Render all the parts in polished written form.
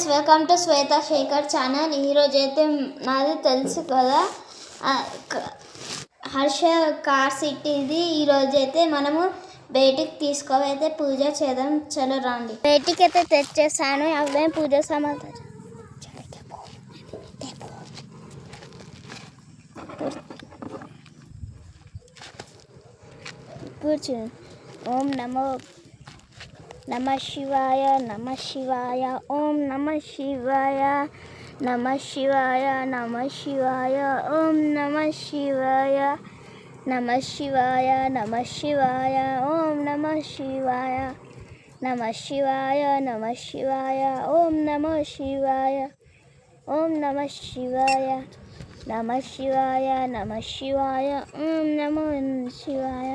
Friends, welcome to Shweta Shekhar channel. ఈరోజు అయితే నాది తెలుసు కదా, హర్ష కార్ సిటీది. ఈరోజు అయితే మనము బయటికి తీసుకోవైతే పూజ చేద్దాం. చలో రండి. బయటికి అయితే తెచ్చేసాను. అవే పూజ సామాన్లు. కూర్చో. ఓం నమః శివాయ, నమః శివాయ, ఓం నమః శివాయ, నమః శివాయ, నమః శివాయ, ఓం నమః శివాయ, నమః శివాయ, నమః శివాయ, ఓం నమః శివాయ, నమః శివాయ, నమః శివాయ, ఓం నమః శివాయ, ఓం నమః శివాయ, నమః శివాయ, నమః శివాయ, ఓం నమః శివాయ,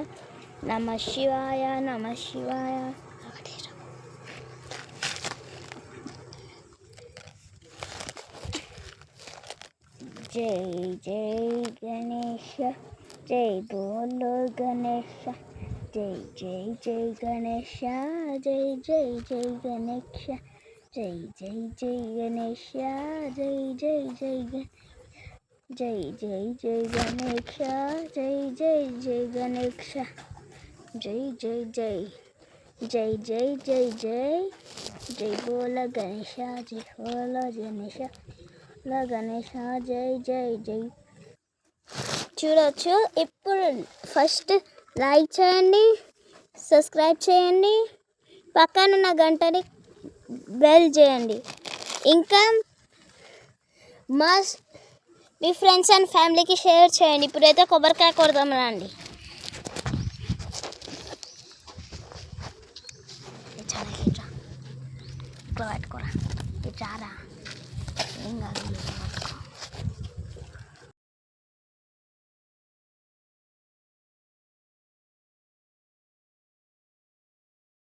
నమః శివాయ, నమః శివాయ. జై జై గణేష, జై బోలో గణేష, జై జై జై గణేష, జై జై జై గణేష, జై జై జై గణేష, జై జై జై జై జై జై గణేష, జై జై జై గణేష, జై జై జై జై జై జై జై జై బోలో గణేష, జై బోలో గణేష, గణేష, జై జై జై. చూడొచ్చు. ఇప్పుడు ఫస్ట్ లైక్ చేయండి, సబ్స్క్రైబ్ చేయండి, పక్కనున్న గంటని బెల్ చేయండి. ఇంకా మీ ఫ్రెండ్స్ అండ్ ఫ్యామిలీకి షేర్ చేయండి. ఇప్పుడైతే కొబ్బరికాయ కొడదాం రండి. ఇట్లా పెట్టుకోరా, ఇట్లా ఏం కాదు.